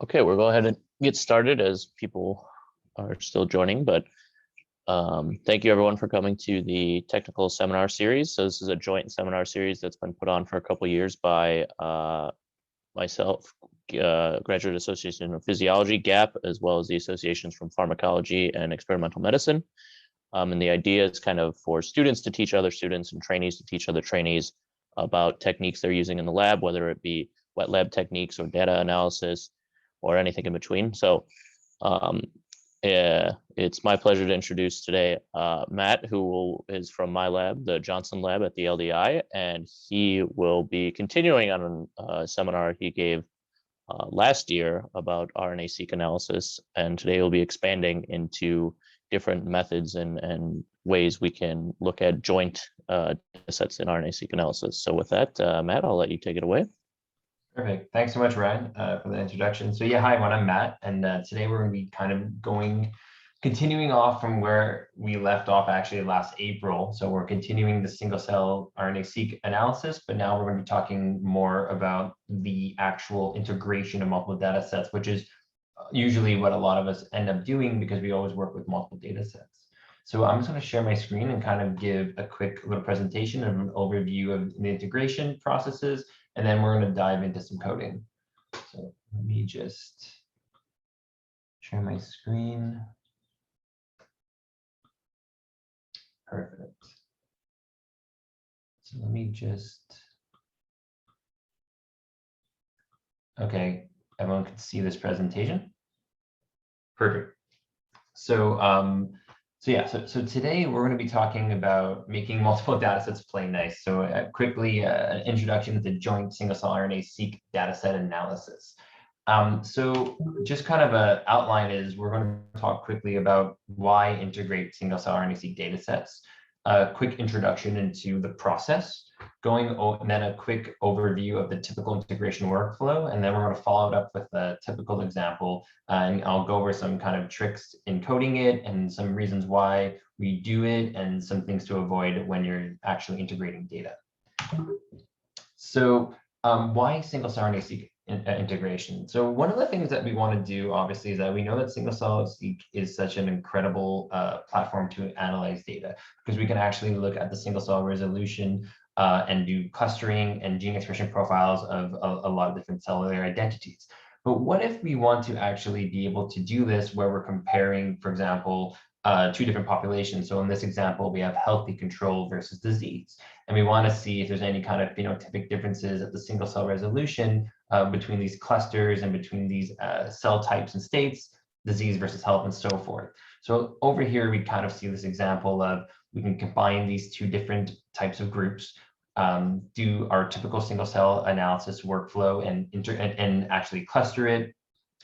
Okay, we'll go ahead and get started as people are still joining, but thank you everyone for coming to the technical seminar series. So this is a joint seminar series that's been put on for a couple of years by myself, Graduate Association of Physiology, GAP, as well as the associations from Pharmacology and Experimental Medicine. And the idea is kind of for students to teach other students and trainees to teach other trainees about techniques they're using in the lab, whether it be wet lab techniques or data analysis or anything in between. So it's my pleasure to introduce today Matt, who is from my lab, the Johnson lab at the LDI, and he will be continuing on a seminar he gave last year about RNA-seq analysis, and today we'll be expanding into different methods and ways we can look at joint sets in RNA-seq analysis. So with that, Matt, I'll let you take it away. Perfect. Thanks so much, Ryan, for the introduction. So yeah, hi, everyone, I'm Matt, and today we're going to be kind of continuing off from where we left off actually last April. So we're continuing the single-cell RNA-seq analysis, but now we're going to be talking more about the actual integration of multiple data sets, which is usually what a lot of us end up doing because we always work with multiple data sets. So I'm just going to share my screen and kind of give a quick little presentation of an overview of the integration processes, and then we're going to dive into some coding. So let me just share my screen. Perfect. So let me just, okay, everyone can see this presentation. Perfect. So so today we're going to be talking about making multiple data sets play nice. So quickly, an introduction to the joint single-cell RNA-seq dataset analysis. So just kind of an outline is we're going to talk quickly about why integrate single-cell RNA-seq datasets, a quick introduction into the process, and then a quick overview of the typical integration workflow, and then we're going to follow it up with a typical example, and I'll go over some kind of tricks in coding it and some reasons why we do it and some things to avoid when you're actually integrating data. So why single-cell RNA-seq integration? So one of the things that we want to do, obviously, is that we know that single-cell-seq is such an incredible platform to analyze data because we can actually look at the single-cell resolution and do clustering and gene expression profiles of a lot of different cellular identities. But what if we want to actually be able to do this where we're comparing, for example, two different populations? So in this example, we have healthy control versus disease. And we want to see if there's any kind of phenotypic differences at the single cell resolution between these clusters and between these cell types and states, disease versus health, and so forth. So over here, we kind of see this example of we can combine these two different types of groups, do our typical single cell analysis workflow and actually cluster it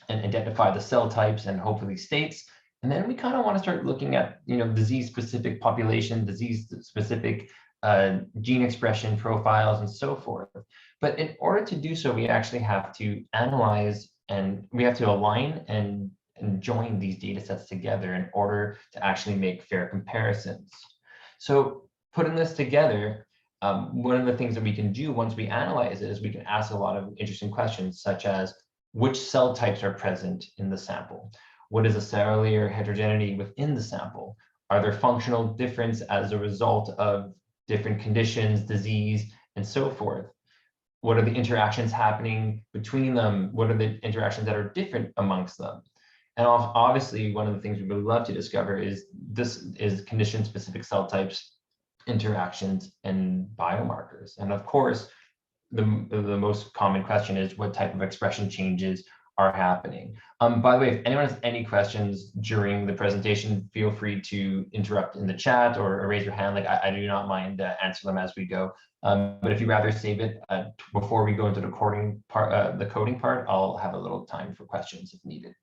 and identify the cell types and hopefully states. And then we kind of want to start looking at, disease-specific population, disease-specific gene expression profiles, and so forth. But in order to do so, we actually have to analyze and we have to align and join these data sets together in order to actually make fair comparisons. So putting this together, one of the things that we can do once we analyze it is we can ask a lot of interesting questions, such as which cell types are present in the sample? What is the cellular heterogeneity within the sample? Are there functional difference as a result of different conditions, disease, and so forth? What are the interactions happening between them? What are the interactions that are different amongst them? And obviously, one of the things we would love to discover is condition-specific cell types, interactions, and biomarkers. And of course, the most common question is what type of expression changes are happening. By the way, if anyone has any questions during the presentation, feel free to interrupt in the chat or raise your hand. Like I do not mind answering them as we go. But if you'd rather save it before we go into the coding part, I'll have a little time for questions if needed.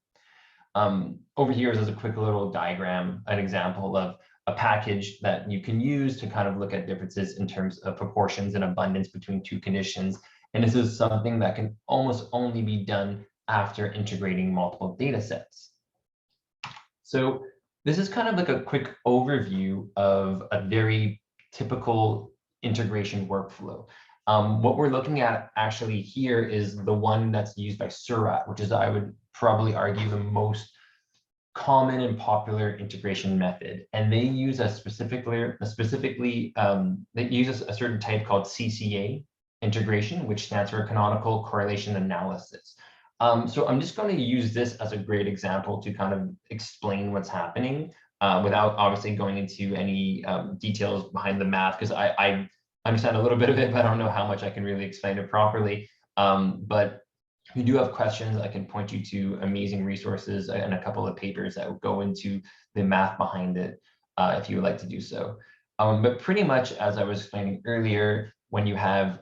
Over here is a quick little diagram, an example of a package that you can use to kind of look at differences in terms of proportions and abundance between two conditions. And this is something that can almost only be done after integrating multiple data sets. So this is kind of like a quick overview of a very typical integration workflow. What we're looking at actually here is the one that's used by SURAT, which is, I would probably argue the most common and popular integration method, and they use a they use a certain type called CCA integration, which stands for canonical correlation analysis. So I'm just going to use this as a great example to kind of explain what's happening without obviously going into any details behind the math, because I understand a little bit of it, but I don't know how much I can really explain it properly. But if you do have questions, I can point you to amazing resources and a couple of papers that will go into the math behind it if you would like to do so. But pretty much, as I was explaining earlier, when you have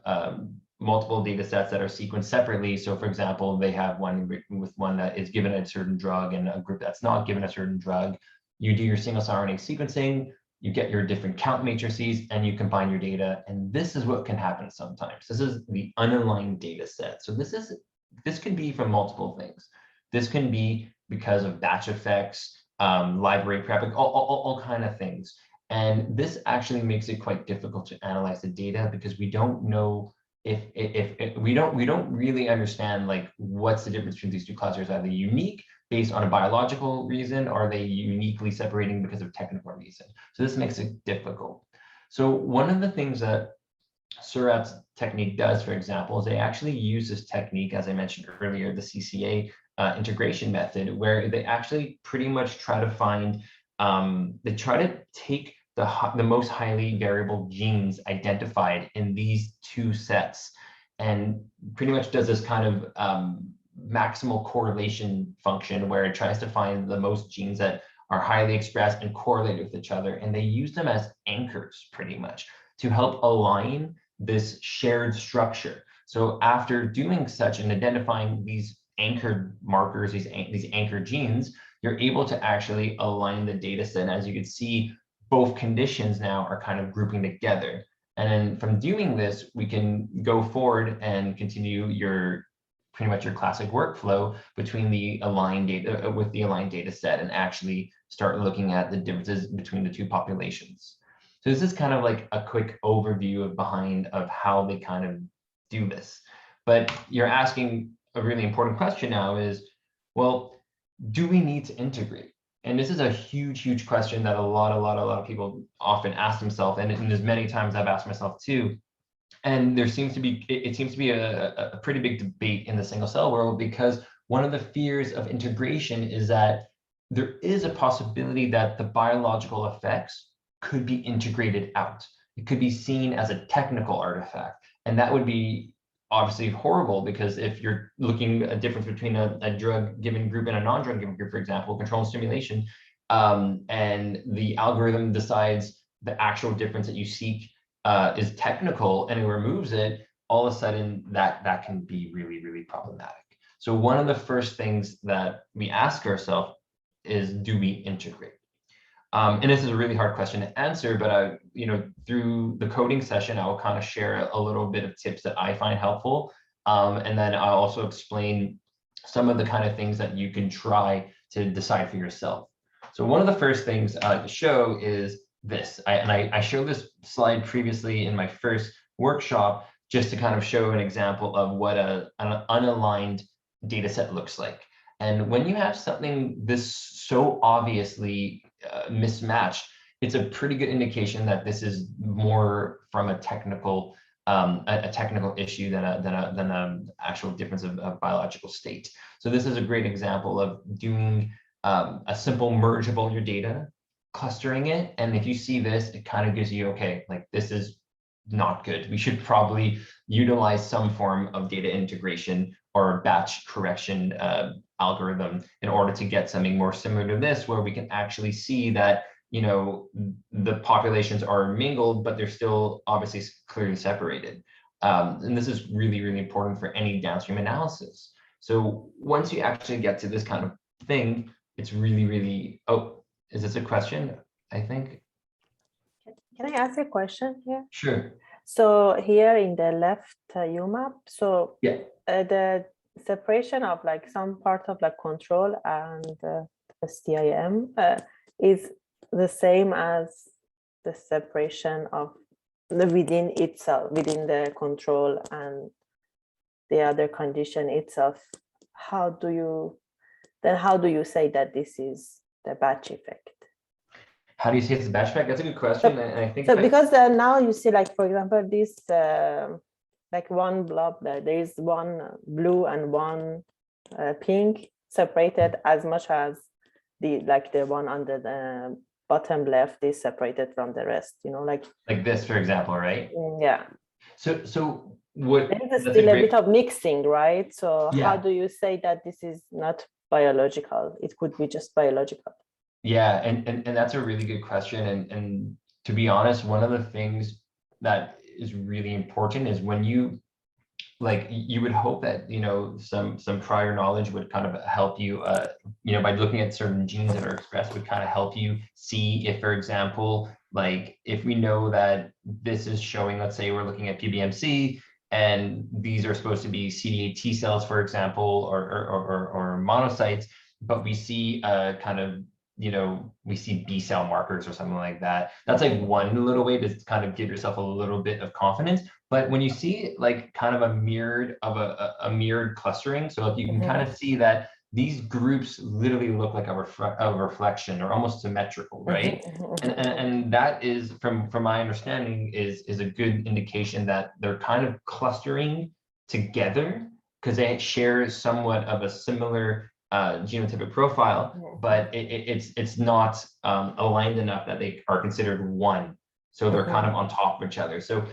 multiple data sets that are sequenced separately, so for example, they have one with one that is given a certain drug and a group that's not given a certain drug, you do your single-cell RNA sequencing, you get your different count matrices, and you combine your data. And this is what can happen sometimes. This is the unaligned data set. So this can be from multiple things. This can be because of batch effects, library prepping, all kind of things. And this actually makes it quite difficult to analyze the data, because we don't know if we don't really understand like what's the difference between these two clusters. Are they unique based on a biological reason, or are they uniquely separating because of technical reason? So this makes it difficult. So one of the things that SURAT's technique does, for example, is they actually use this technique, as I mentioned earlier, the CCA integration method, where they actually pretty much try to find, they try to take the most highly variable genes identified in these two sets, and pretty much does this kind of maximal correlation function where it tries to find the most genes that are highly expressed and correlate with each other. And they use them as anchors pretty much to help align this shared structure. So after doing such and identifying these anchored markers, these anchored genes, you're able to actually align the data set. And as you can see, both conditions now are kind of grouping together. And then from doing this, we can go forward and continue pretty much your classic workflow between the aligned data with the aligned data set, and actually start looking at the differences between the two populations. So this is kind of like a quick overview of how they kind of do this. But you're asking a really important question now is, well, do we need to integrate? And this is a huge question that a lot of people often ask themselves, and there's many times I've asked myself too. And there seems to be, it seems to be a pretty big debate in the single cell world, because one of the fears of integration is that there is a possibility that the biological effects could be integrated out. It could be seen as a technical artifact. And that would be obviously horrible, because if you're looking at a difference between a drug given group and a non-drug given group, for example, control and stimulation, and the algorithm decides the actual difference that you seek is technical and it removes it, all of a sudden that can be really problematic. So one of the first things that we ask ourselves is, do we integrate? And this is a really hard question to answer, but through the coding session, I will kind of share a little bit of tips that I find helpful. And then I'll also explain some of the kind of things that you can try to decide for yourself. So one of the first things to show is this. I showed this slide previously in my first workshop, just to kind of show an example of what an unaligned data set looks like. And when you have something this so obviously mismatched, it's a pretty good indication that this is more from a technical issue than an actual difference of biological state. So this is a great example of doing a simple merge of all your data, clustering it, and if you see this, it kind of gives you, okay, like this is not good. We should probably utilize some form of data integration or batch correction algorithm in order to get something more similar to this, where we can actually see that the populations are mingled, but they're still obviously clearly separated. And this is really important for any downstream analysis. So once you actually get to this kind of thing, it's really, oh, is this a question? I think. Can I ask a question here? Sure. So here in the left UMAP, so yeah, the separation of like some part of like control and STIM is the same as the separation of the within itself, within the control and the other condition itself. How do you then how do you say that this is the batch effect? How do you say it's a batch effect? That's a good question. And I think so because now you see, like, for example, this like one blob, there is one blue and one pink separated as much as the one under the bottom left is separated from the rest, you know, like this, for example, right? Yeah. So what? There's still a bit of mixing, right? So Yeah. how do you say that this is not biological? It could be just biological. Yeah, and that's a really good question. And to be honest, one of the things that is really important is when you, like, you would hope that, you know, some prior knowledge would kind of help you, you know, by looking at certain genes that are expressed would kind of help you see if, for example, like if we know that this is showing, let's say we're looking at PBMC and these are supposed to be CD8 T cells, for example, or monocytes, but we see kind of, you know, we see B cell markers or something like that. That's like one little way to kind of give yourself a little bit of confidence. But when you see like kind of a mirrored clustering, so if you can kind of see that these groups literally look like a reflection or almost symmetrical, right? And that is, from my understanding, is a good indication that they're kind of clustering together because they share somewhat of a similar genotypic profile, but it's not aligned enough that they are considered one. So they're kind of on top of each other. So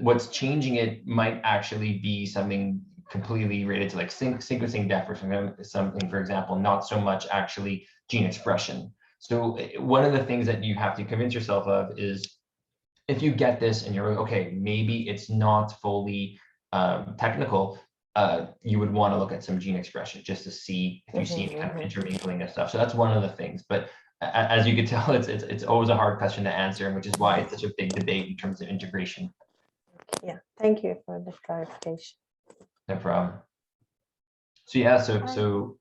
what's changing it might actually be something completely related to like sequencing depth or something, for example, not so much actually gene expression. So one of the things that you have to convince yourself of is if you get this and you're like, okay, maybe it's not fully technical, you would want to look at some gene expression just to see if you see any kind of intermingling of stuff. So that's one of the things. But as you could tell, it's always a hard question to answer, and which is why it's such a big debate in terms of integration. Yeah, thank you for the clarification. No problem. So yeah, so sorry.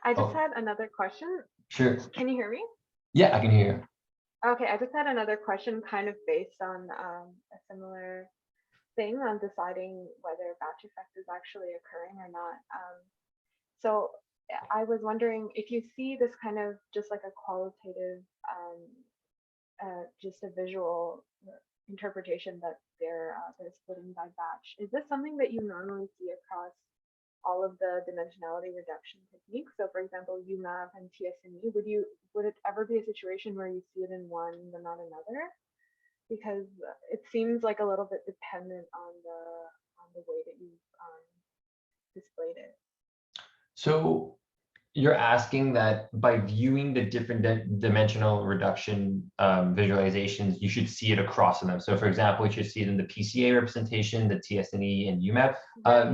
I just had another question. Sure. Can you hear me? Yeah, I can hear you. Okay, I just had another question kind of based on a similar thing on deciding whether batch effect is actually occurring or not. So I was wondering if you see this kind of just like a qualitative, just a visual interpretation that they're splitting by batch. Is this something that you normally see across all of the dimensionality reduction techniques? So for example, UMAP and TSNE, would it ever be a situation where you see it in one but not another? Because it seems like a little bit dependent on the way that you've displayed it. So you're asking that by viewing the different dimensional reduction visualizations, you should see it across them. So for example, you should see it in the PCA representation, the TSNE and UMAP.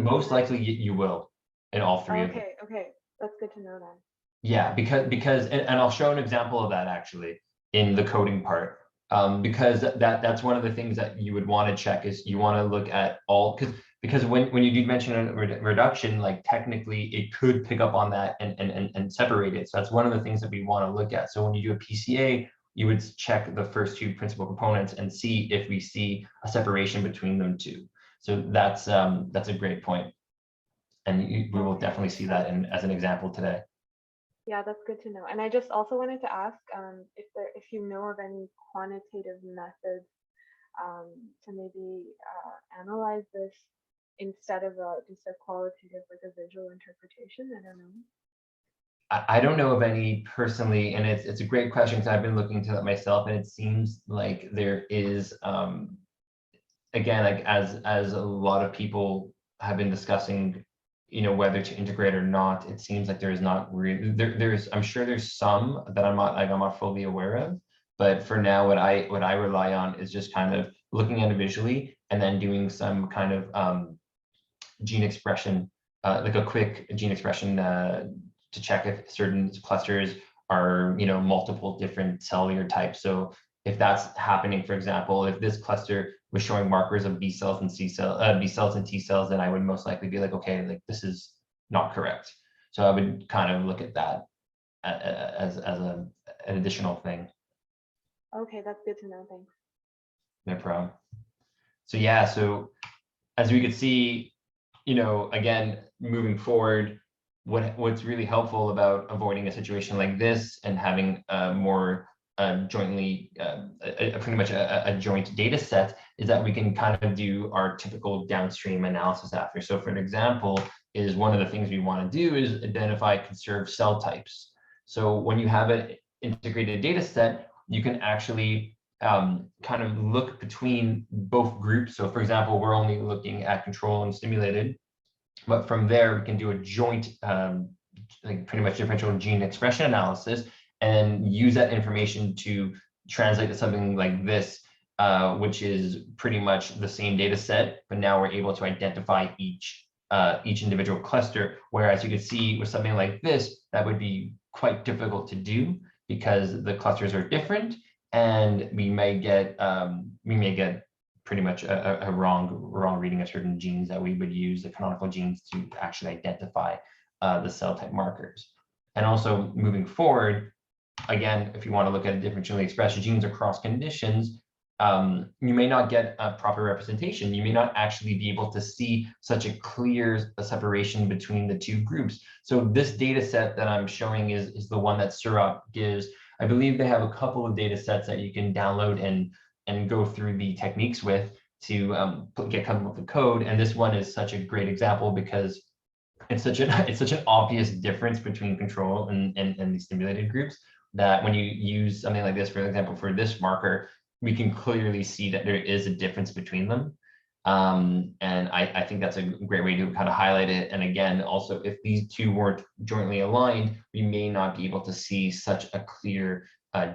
Most likely you will in all three of them. Okay, that's good to know then. Yeah, because and I'll show an example of that actually in the coding part. Because that's one of the things that you would want to check is you want to look at all, because when you do mention a reduction, like technically it could pick up on that and separate it. So that's one of the things that we want to look at. So when you do a PCA, you would check the first two principal components and see if we see a separation between them two. So that's a great point. And we will definitely see that as an example today. Yeah, that's good to know. And I just also wanted to ask if you know of any quantitative methods to maybe analyze this instead of just a qualitative, like a visual interpretation. I don't know. I don't know of any personally, and it's a great question because I've been looking into it myself, and it seems like there is, again, like as a lot of people have been discussing, you know, whether to integrate or not, it seems like there is not really I'm sure there's some that I'm not fully aware of, but for now what I rely on is just kind of looking at it visually and then doing some kind of gene expression, like a quick gene expression to check if certain clusters are, you know, multiple different cellular types. So if that's happening, for example, if this cluster was showing markers of B cells and T cells, then I would most likely be like, okay, like this is not correct. So I would kind of look at that as an additional thing. Okay, that's good to know. Thanks. No problem. So yeah, so as we could see, you know, again, moving forward, what's really helpful about avoiding a situation like this and having a more jointly, pretty much a joint data set is that we can kind of do our typical downstream analysis after. So for an example, is one of the things we want to do is identify conserved cell types. So when you have an integrated data set, you can actually kind of look between both groups. So for example, we're only looking at control and stimulated, but from there we can do a joint, like pretty much differential gene expression analysis, and use that information to translate to something like this, which is pretty much the same data set, but now we're able to identify each individual cluster. Whereas you could see with something like this, that would be quite difficult to do because the clusters are different, and we may get pretty much a wrong reading of certain genes that we would use the canonical genes to actually identify the cell type markers. And also moving forward, again, if you want to look at differentially expressed genes across conditions, you may not get a proper representation. You may not actually be able to see such a clear separation between the two groups. So this data set that I'm showing is the one that SURAT gives. I believe they have a couple of data sets that you can download and go through the techniques with to get comfortable with the code. And this one is such a great example because it's such an obvious difference between control and the stimulated groups that when you use something like this, for example, for this marker, we can clearly see that there is a difference between them. And I think that's a great way to kind of highlight it. And again, also, if these two weren't jointly aligned, we may not be able to see such a clear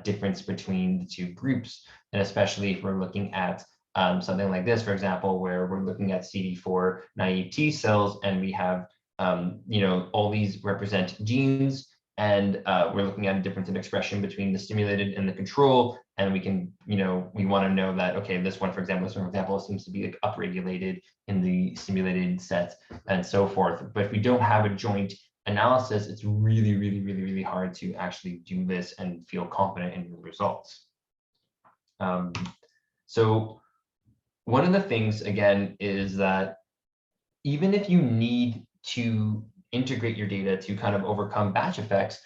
difference between the two groups. And especially if we're looking at something like this, for example, where we're looking at CD4 naive T cells, and we have, all these represent genes, and we're looking at a difference in expression between the stimulated and the control. And we can, we want to know that, okay, this one, for example, seems to be like upregulated in the stimulated set and so forth. But if we don't have a joint analysis, it's really, really, really, really hard to actually do this and feel confident in your results. So one of the things, again, is that even if you need to integrate your data to kind of overcome batch effects,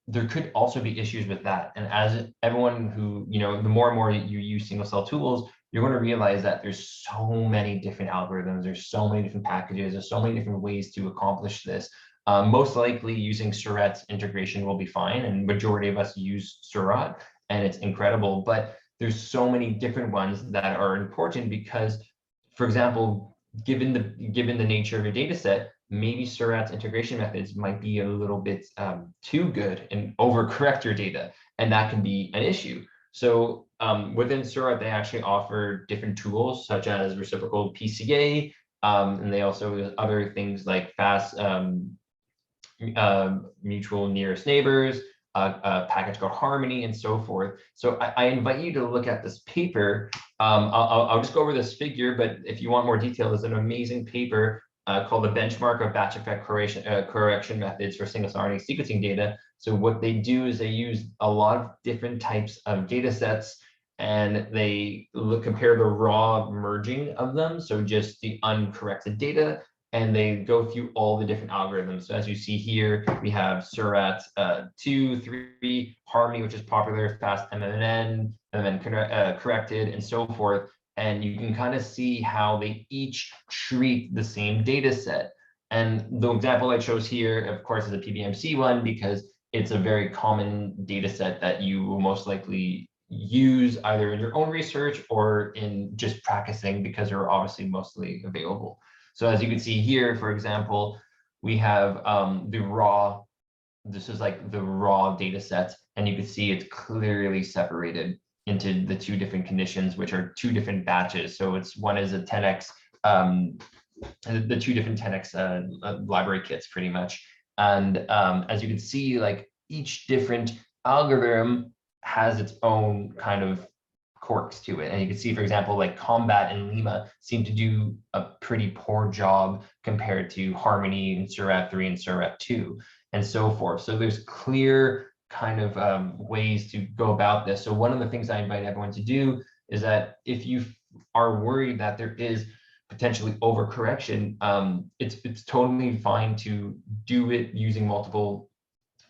there could also be issues with that. And as everyone who, the more and more you use single cell tools, you're going to realize that there's so many different algorithms, there's so many different packages, there's so many different ways to accomplish this. Most likely using SURAT integration will be fine, and majority of us use SURAT, and it's incredible. But there's so many different ones that are important because, for example, given the nature of your data set, maybe SURAT's integration methods might be a little bit too good and overcorrect your data, and that can be an issue. So within SURAT, they actually offer different tools such as reciprocal PCA, and they also have other things like fast mutual nearest neighbors, a package called Harmony, and so forth. So I invite you to look at this paper. I'll just go over this figure, but if you want more detail, there's an amazing paper called the Benchmark of Batch Effect Correction Methods for Single RNA Sequencing Data. So what they do is they use a lot of different types of data sets, and they compare the raw merging of them, so just the uncorrected data, and they go through all the different algorithms. So as you see here, we have SURAT 2, 3, Harmony, which is popular, fast MMN, and then corrected, and so forth. And you can kind of see how they each treat the same data set. And the example I chose here, of course, is a PBMC one, because it's a very common data set that you will most likely use either in your own research or in just practicing, because they're obviously mostly available. So as you can see here, for example, we have the raw, this is like the raw data set, and you can see it's clearly separated into the two different conditions, which are two different batches. So one is a 10x, the two different 10x library kits pretty much. And as you can see, like each different algorithm has its own kind of quirks to it. And you can see, for example, like Combat and Lima seem to do a pretty poor job compared to Harmony and SURAT 3 and SURAT 2 and so forth. So there's clear kind of ways to go about this. So one of the things I invite everyone to do is that if you are worried that there is potentially overcorrection, it's totally fine to do it using multiple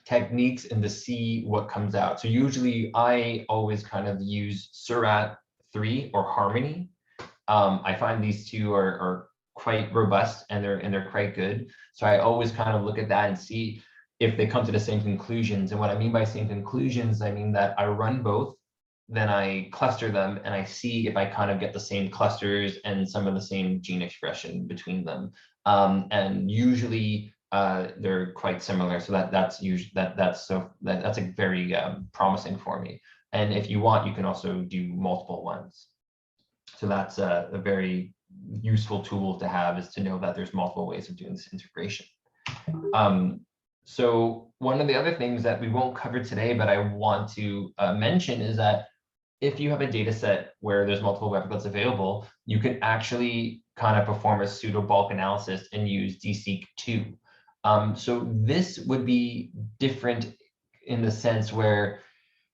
techniques and to see what comes out. So usually I always kind of use SURAT 3 or Harmony. I find these two are quite robust and they're quite good. So I always kind of look at that and see if they come to the same conclusions. And what I mean by same conclusions, I mean that I run both, then I cluster them and I see if I kind of get the same clusters and some of the same gene expression between them. And usually they're quite similar. So that's a very promising for me. And if you want, you can also do multiple ones. So that's a very useful tool to have, is to know that there's multiple ways of doing this integration. So one of the other things that we won't cover today, but I want to mention, is that if you have a data set where there's multiple replicates available, you can actually kind of perform a pseudo-bulk analysis and use DSeq2. So this would be different in the sense where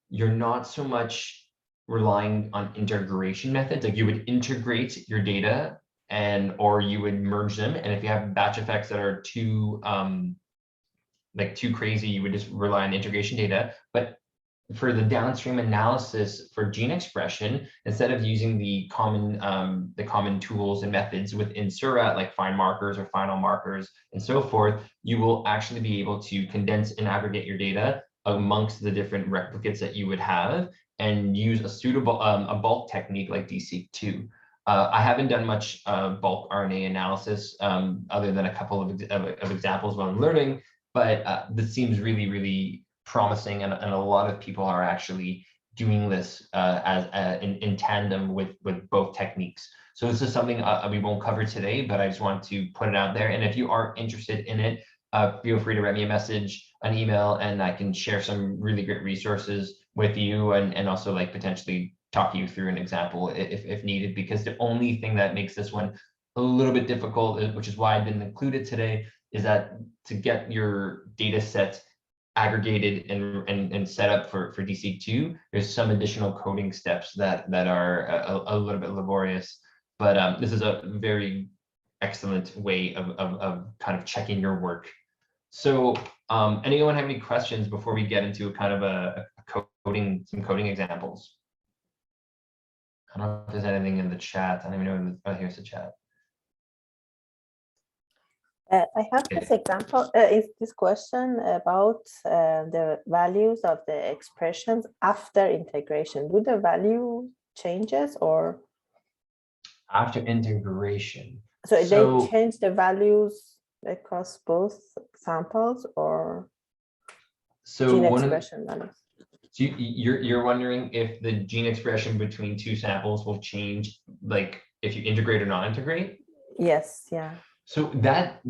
you're not so much relying on integration methods. Like you would integrate your data or you would merge them. And if you have batch effects that are too crazy, you would just rely on integration data. But for the downstream analysis for gene expression, instead of using the common tools and methods within SURAT, like find markers or final markers and so forth, you will actually be able to condense and aggregate your data amongst the different replicates that you would have, and use a suitable bulk technique like DSeq2. I haven't done much bulk RNA analysis other than a couple of examples while I'm learning, but this seems really, really promising, and a lot of people are actually doing this in tandem with both techniques. So this is something we won't cover today, but I just want to put it out there. And if you are interested in it, feel free to write me a message, an email, and I can share some really great resources with you, and also like potentially talk you through an example if needed, because the only thing that makes this one a little bit difficult, which is why I didn't include it today, is that to get your data set aggregated and set up for DSeq2, there's some additional coding steps that are a little bit laborious, but this is a very excellent way of kind of checking your work. So anyone have any questions before we get into kind of some coding examples? I don't know if there's anything in the chat. I don't even know. Oh, here's the chat. I have this example, is this question about the values of the expressions after integration. Do the value changes or? After integration. So they change the values across both samples, or gene expression values? So you're wondering if the gene expression between two samples will change, like if you integrate or not integrate? Yes, yeah. So that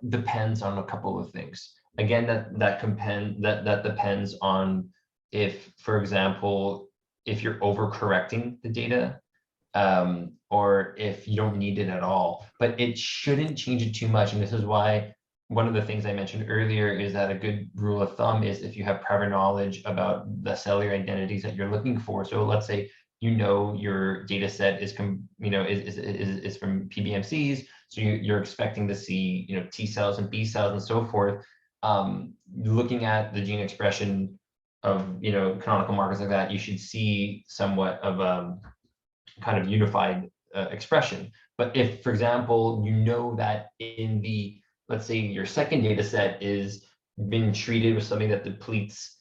depends on a couple of things. Again, that depends on if, for example, if you're overcorrecting the data, or if you don't need it at all. But it shouldn't change it too much. And this is why one of the things I mentioned earlier is that a good rule of thumb is if you have prior knowledge about the cellular identities that you're looking for. So let's say your data set is from PBMCs, so you're expecting to see T cells and B cells and so forth. Looking at the gene expression of canonical markers like that, you should see somewhat of kind of unified expression. But if, for example, that in the, let's say your second data set is been treated with something that depletes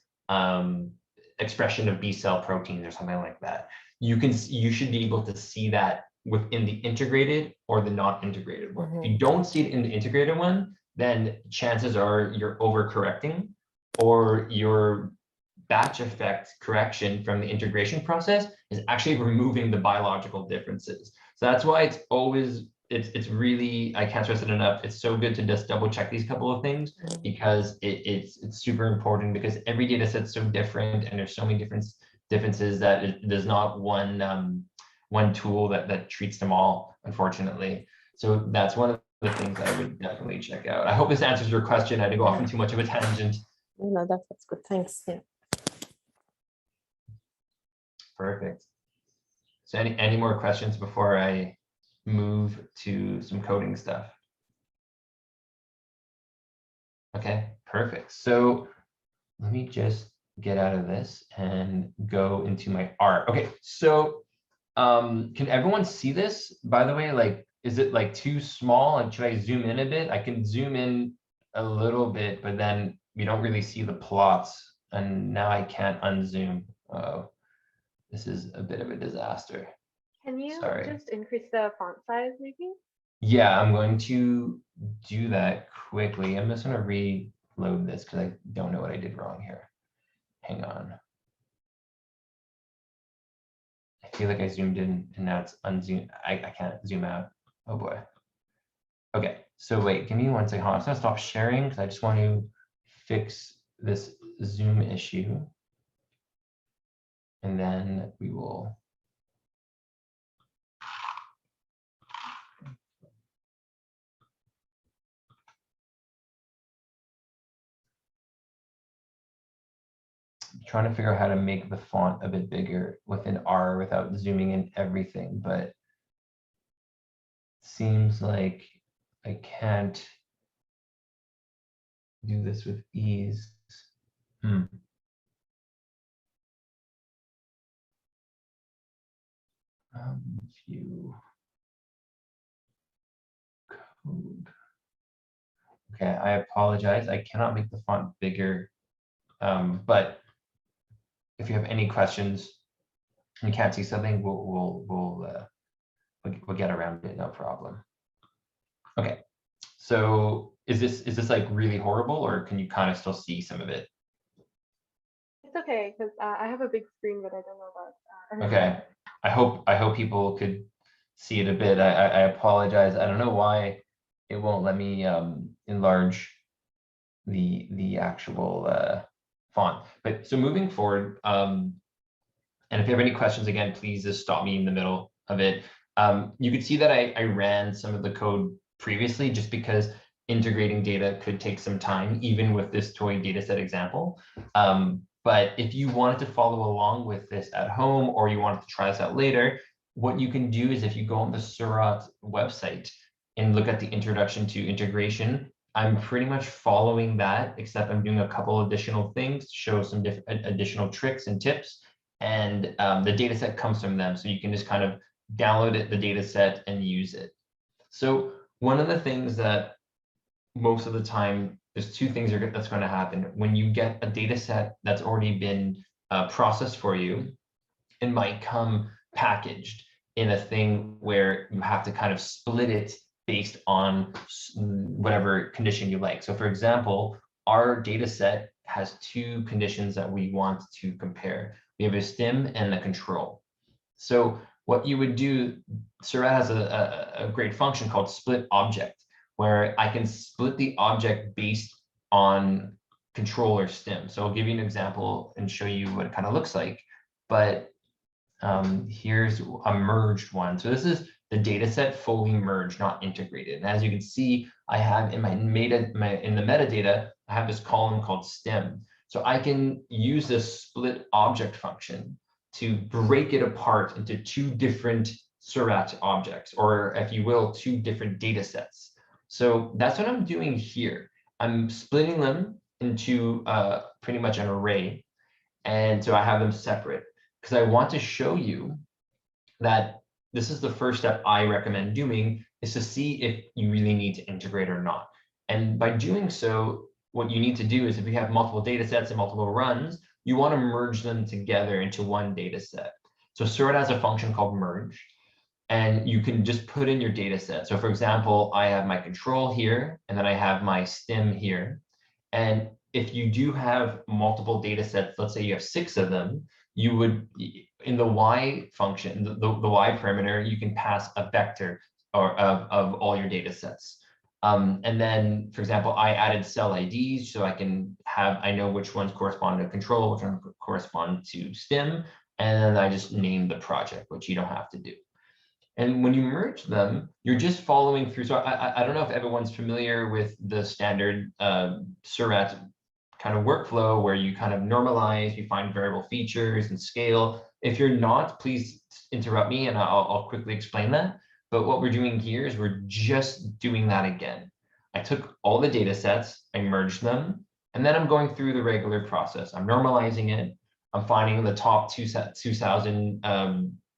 expression of B cell proteins or something like that, you should be able to see that within the integrated or the not integrated one. If you don't see it in the integrated one, then chances are you're overcorrecting, or your batch effect correction from the integration process is actually removing the biological differences. So that's why it's really, I can't stress it enough, it's so good to just double check these couple of things, because it's super important, because every data set's so different and there's so many differences that there's not one tool that treats them all, unfortunately. So that's one of the things I would definitely check out. I hope this answers your question. I didn't go off on too much of a tangent. No, that's good. Thanks. Yeah. Perfect. So any more questions before I move to some coding stuff. Okay, perfect. So let me just get out of this and go into my art. Okay, so can everyone see this, by the way? Like, is it like too small? Like, should I zoom in a bit? I can zoom in a little bit, but then we don't really see the plots. And now I can't unzoom. Oh, this is a bit of a disaster. Can you Sorry. just increase the font size maybe? Yeah, I'm going to do that quickly. I'm just going to reload this because I don't know what I did wrong here. Hang on. I feel like I zoomed in and now it's unzoomed. I can't zoom out. Oh boy. Okay, so wait, give me 1 second. I'm just gonna stop sharing because I just want to fix this Zoom issue. And then we will. Trying to figure out how to make the font a bit bigger within R without zooming in everything, but seems like I can't do this with ease. View code. Okay, I apologize. I cannot make the font bigger, but if you have any questions, and you can't see something, we'll get around it, no problem. Okay, so is this like really horrible, or can you kind of still see some of it? It's okay because I have a big screen that I don't know about. Okay, I hope people could see it a bit. I apologize. I don't know why it won't let me enlarge the actual font. But so moving forward, and if you have any questions, again, please just stop me in the middle of it. You could see that I ran some of the code previously just because integrating data could take some time, even with this toy dataset example. But if you wanted to follow along with this at home, or you wanted to try this out later, what you can do is if you go on the SURAT website and look at the introduction to integration, I'm pretty much following that, except I'm doing a couple additional things to show some additional tricks and tips. And the data set comes from them. So you can just kind of download it, the data set, and use it. So one of the things that most of the time, there's two things that's going to happen. When you get a data set that's already been processed for you, it might come packaged in a thing where you have to kind of split it based on whatever condition you like. So for example, our data set has two conditions that we want to compare. We have a stim and a control. So what you would do, SURAT has a great function called split object, where I can split the object based on control or stim. So I'll give you an example and show you what it kind of looks like. But here's a merged one. So this is the data set fully merged, not integrated. And as you can see, I have in in the metadata, I have this column called stim. So I can use this split object function to break it apart into two different SURAT objects, or if you will, two different data sets. So that's what I'm doing here. I'm splitting them into pretty much an array. And so I have them separate because I want to show you that this is the first step I recommend doing, is to see if you really need to integrate or not. And by doing so, what you need to do is if you have multiple data sets and multiple runs, you want to merge them together into one data set. So SURAT has a function called merge, and you can just put in your data set. So for example, I have my control here, and then I have my stim here. And if you do have multiple data sets, let's say you have 6 of them, you would, in the Y function, the Y parameter, you can pass a vector of all your data sets. And then, for example, I added cell IDs, so I know which ones correspond to control, which ones correspond to stim, and then I just named the project, which you don't have to do. And when you merge them, you're just following through. So I don't know if everyone's familiar with the standard SURAT kind of workflow where you kind of normalize, you find variable features and scale. If you're not, please interrupt me and I'll quickly explain that. But what we're doing here is we're just doing that again. I took all the data sets, I merged them, and then I'm going through the regular process. I'm normalizing it. I'm finding the top 2,000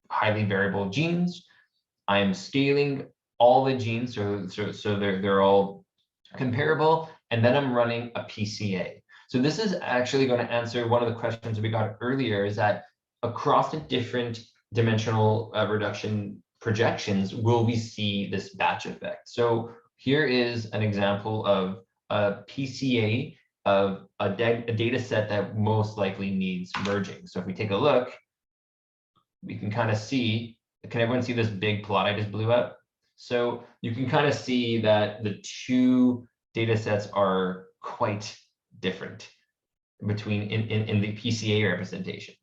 highly variable genes. I'm scaling all the genes so they're all comparable, and then I'm running a PCA. So this is actually going to answer one of the questions we got earlier, is that across the different dimensional reduction projections, will we see this batch effect? So here is an example of a PCA of a data set that most likely needs merging. So if we take a look, we can kind of see, can everyone see this big plot I just blew up? So you can kind of see that the two data sets are quite different between in the PCA representation.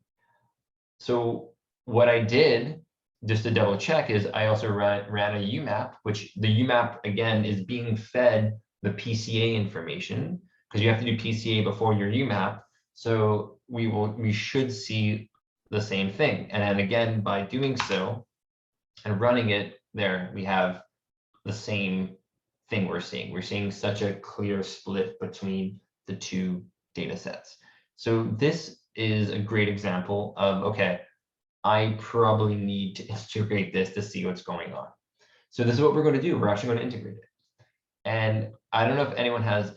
So what I did, just to double check, is I also ran a UMAP, which the UMAP again is being fed the PCA information, because you have to do PCA before your UMAP. So we should see the same thing. And then again, by doing so and running it there, we have the same thing we're seeing. We're seeing such a clear split between the two data sets. So this is a great example of, okay, I probably need to integrate this to see what's going on. So this is what we're going to do. We're actually going to integrate it. And I don't know if anyone has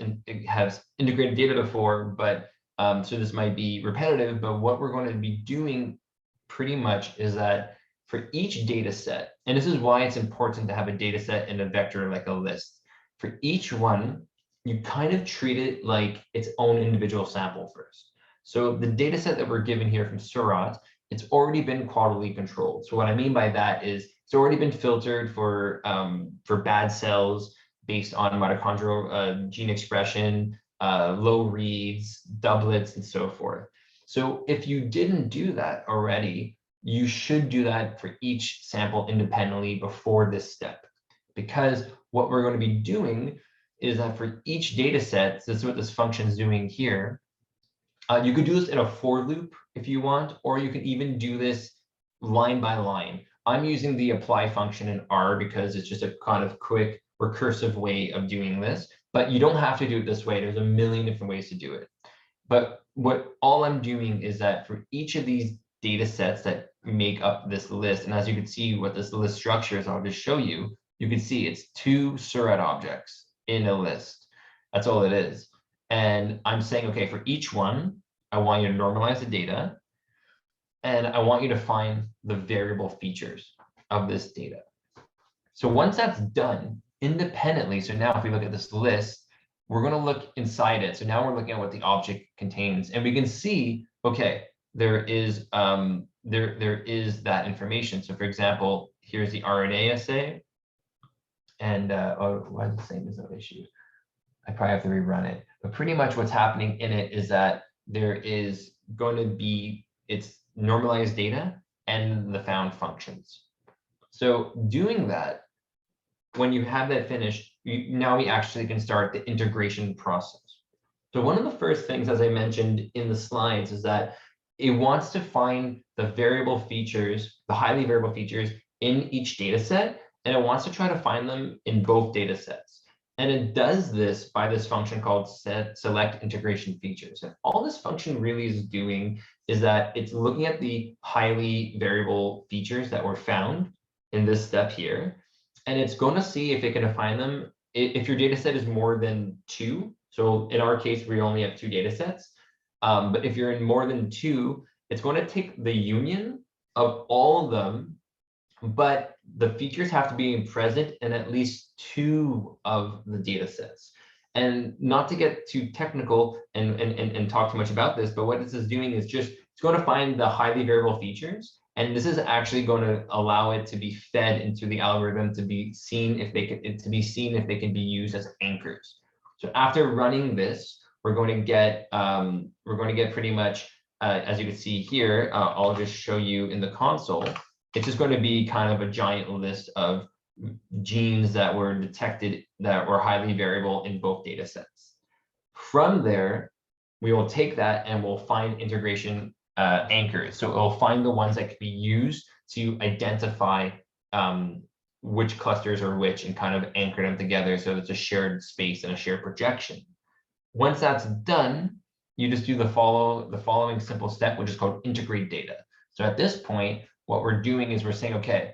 integrated data before, but so this might be repetitive, but what we're going to be doing pretty much is that for each data set, and this is why it's important to have a data set in a vector like a list. For each one, you kind of treat it like its own individual sample first. So the data set that we're given here from SURAT, it's already been quality controlled. So what I mean by that is it's already been filtered for bad cells based on mitochondrial gene expression, low reads, doublets, and so forth. So if you didn't do that already, you should do that for each sample independently before this step. Because what we're going to be doing is that for each data set, this is what this function is doing here. You could do this in a for loop if you want, or you can even do this line by line. I'm using the apply function in R because it's just a kind of quick recursive way of doing this, but you don't have to do it this way. There's a million different ways to do it. But what all I'm doing is that for each of these data sets that make up this list, and as you can see what this list structure is, I'll just show you, you can see it's two SURAT objects in a list. That's all it is. And I'm saying, okay, for each one, I want you to normalize the data, and I want you to find the variable features of this data. So once that's done independently, so now if we look at this list, we're going to look inside it. So now we're looking at what the object contains, and we can see, okay, there is that information. So for example, here's the RNA assay, and oh, why is it saying there's no issue? I probably have to rerun it. But pretty much what's happening in it is that there is going to be its normalized data and the found functions. So doing that, when you have that finished, now we actually can start the integration process. So one of the first things, as I mentioned in the slides, is that it wants to find the variable features, the highly variable features in each data set, and it wants to try to find them in both data sets. And it does this by this function called select integration features. And all this function really is doing is that it's looking at the highly variable features that were found in this step here, and it's going to see if it can find them if your data set is more than 2. So in our case, we only have 2 data sets. But if you're in more than 2, it's going to take the union of all of them, but the features have to be present in at least 2 of the data sets. And not to get too technical and talk too much about this, but what this is doing is just, it's going to find the highly variable features. And this is actually going to allow it to be fed into the algorithm to be seen if they can be used as anchors. So after running this, we're going to get pretty much, as you can see here, I'll just show you in the console. It's just going to be kind of a giant list of genes that were detected that were highly variable in both data sets. From there, we will take that and we'll find integration anchors. So it'll find the ones that can be used to identify which clusters are which and kind of anchor them together so it's a shared space and a shared projection. Once that's done, you just do the following simple step, which is called integrate data. So at this point, what we're doing is we're saying, okay,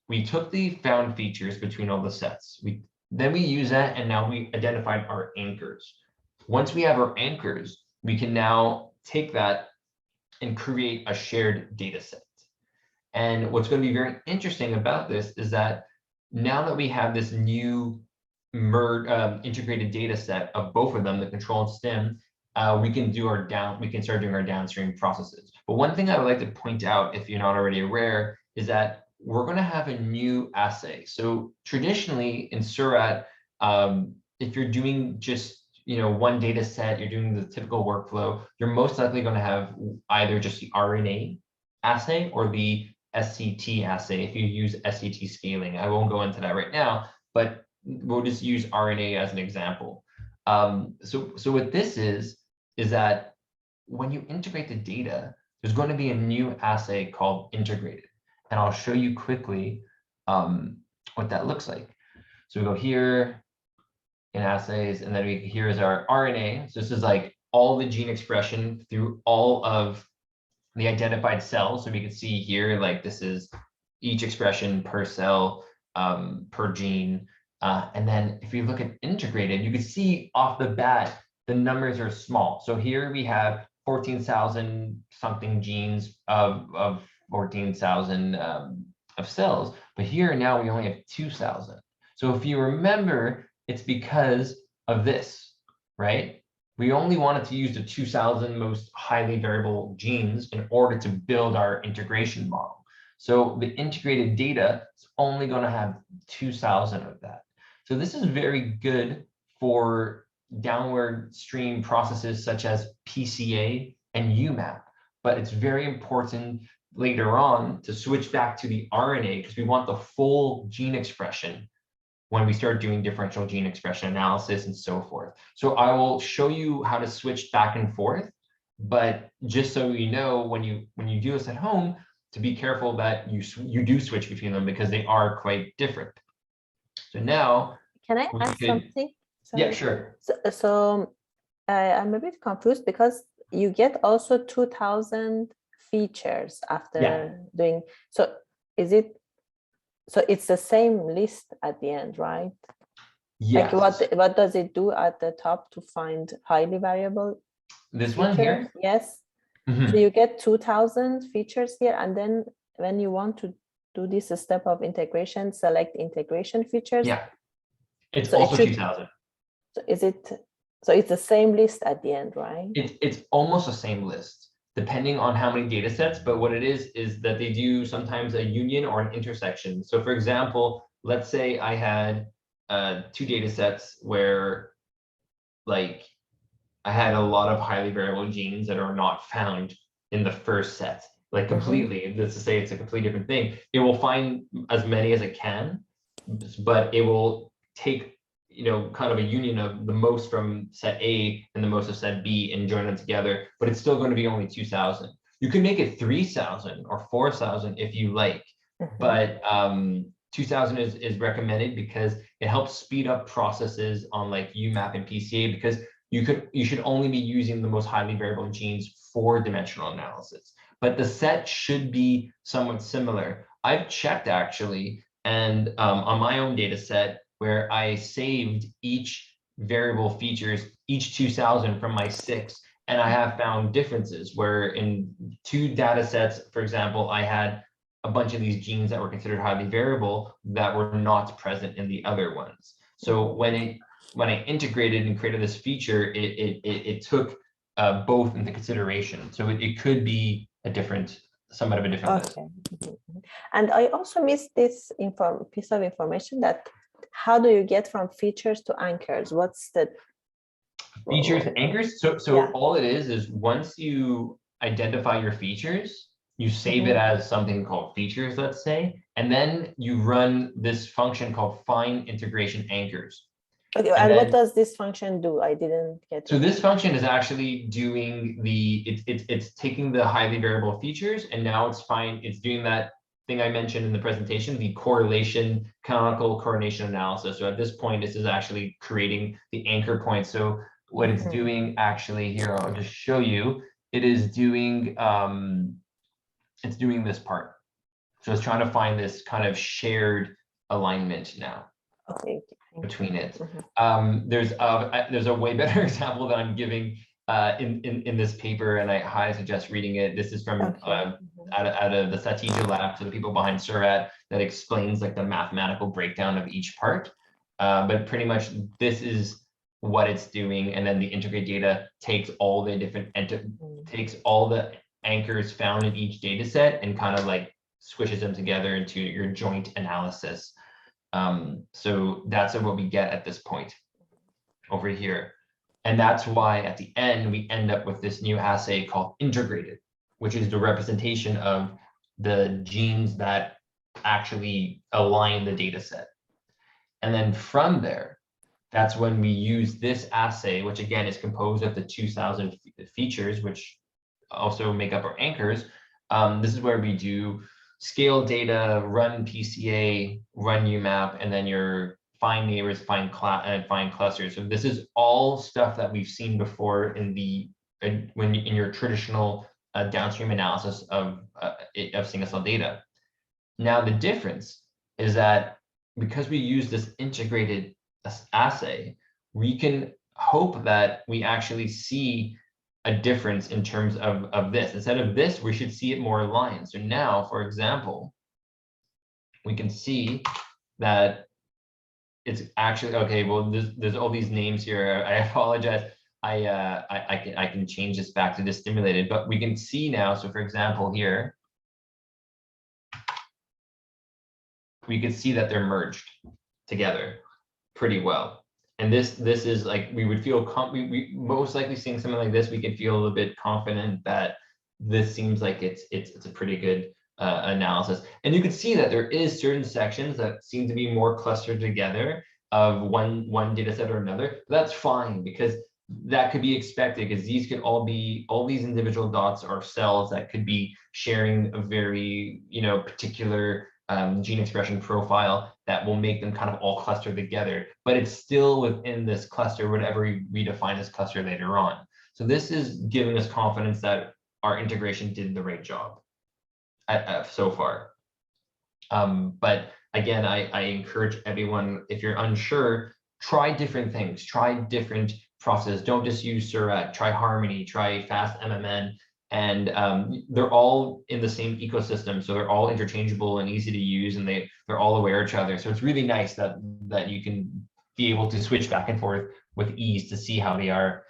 we took the found features between all the sets. Then we use that, and now we identified our anchors. Once we have our anchors, we can now take that and create a shared data set. And what's going to be very interesting about this is that now that we have this new integrated data set of both of them, the control and stim, we can start doing our downstream processes. But one thing I would like to point out, if you're not already aware, is that we're going to have a new assay. So traditionally in SURAT, if you're doing just one data set, you're doing the typical workflow, you're most likely going to have either just the RNA assay or the SCT assay if you use SCT scaling. I won't go into that right now, but we'll just use RNA as an example. So what this is that when you integrate the data, there's going to be a new assay called integrated. And I'll show you quickly what that looks like. So we go here in assays, and then here is our RNA. So this is like all the gene expression through all of the identified cells. So we can see here, like this is each expression per cell, per gene. And then if you look at integrated, you can see off the bat, the numbers are small. So here we have 14,000 something genes of 14,000 of cells, but here now we only have 2,000. So if you remember, it's because of this, right? We only wanted to use the 2,000 most highly variable genes in order to build our integration model. So the integrated data is only going to have 2,000 of that. So this is very good for downward stream processes such as PCA and UMAP, but it's very important later on to switch back to the RNA because we want the full gene expression when we start doing differential gene expression analysis and so forth. So I will show you how to switch back and forth, but just so you know, when you do this at home, to be careful that you do switch between them because they are quite different. So now, can I add something? Sorry. Yeah, sure. So I'm a bit confused because you get also 2,000 features after doing. So is it? So it's the same list at the end, right? Yes. Like what does it do at the top to find highly variable? This features? one here? Yes. So you get 2,000 features here, and then when you want to do this step of integration, select integration features. Yeah. It's so also 2,000. So is it? So it's the same list at the end, right? It's almost the same list, depending on how many data sets, but what it is that they do sometimes a union or an intersection. So for example, let's say I had 2 data sets where like I had a lot of highly variable genes that are not found in the first set, like completely. Let's just say it's a completely different thing. It will find as many as it can, but it will take kind of a union of the most from set A and the most of set B and join them together, but it's still going to be only 2,000. You can make it 3,000 or 4,000 if you like, but 2,000 is recommended because it helps speed up processes on like UMAP and PCA because you should only be using the most highly variable genes for dimensional analysis, but the set should be somewhat similar. I've checked actually, and on my own data set, where I saved each variable features, each 2,000 from my 6, and I have found differences where in 2 data sets, for example, I had a bunch of these genes that were considered highly variable that were not present in the other ones. So when I integrated and created this feature, it took both into consideration. So it could be somewhat of a different list. And I also missed this piece of information that how do you get from features to anchors? What's the features and anchors? So all it is once you identify your features, you save it as something called features, let's say, and then you run this function called find integration anchors. Okay, and what does this function do? I didn't get it. So this function is actually doing it's taking the highly variable features, and now it's doing that thing I mentioned in the presentation, the correlation, canonical coordination analysis. So at this point, this is actually creating the anchor point. So what it's doing actually here, I'll just show you, it is doing, it's doing this part. So it's trying to find this kind of shared alignment now between it. There's a way better example that I'm giving in this paper, and I highly suggest reading it. This is from out of the Satija lab, so the people behind SURAT, that explains like the mathematical breakdown of each part. But pretty much this is what it's doing, and then the integrate data takes all the different takes all the anchors found in each data set and kind of like squishes them together into your joint analysis. So that's what we get at this point over here. And that's why at the end, we end up with this new assay called integrated, which is the representation of the genes that actually align the data set. And then from there, that's when we use this assay, which again is composed of the 2000 features, which also make up our anchors. This is where we do scale data, run PCA, run UMAP, and then your find neighbors, find clusters. So this is all stuff that we've seen before in your traditional downstream analysis of single cell data. Now the difference is that because we use this integrated assay, we can hope that we actually see a difference in terms of this. Instead of this, we should see it more aligned. So now, for example, we can see that it's actually, okay, well, there's all these names here. I apologize. I can change this back to the stimulated, but we can see now. So for example, here, we can see that they're merged together pretty well. And this is like, we would feel, we most likely seeing something like this, we can feel a little bit confident that this seems like it's a pretty good analysis. And you can see that there is certain sections that seem to be more clustered together of one data set or another. But that's fine, because that could be expected, because these could all these individual dots are cells that could be sharing a very, particular gene expression profile that will make them kind of all cluster together, but it's still within this cluster, whatever we define as cluster later on. So this is giving us confidence that our integration did the right job so far. But again, I encourage everyone, if you're unsure, try different things, try different processes. Don't just use SURAT, try Harmony, try Fast MMN. And they're all in the same ecosystem, so they're all interchangeable and easy to use, and they're all aware of each other. So it's really nice that you can be able to switch back and forth with ease to see how they are.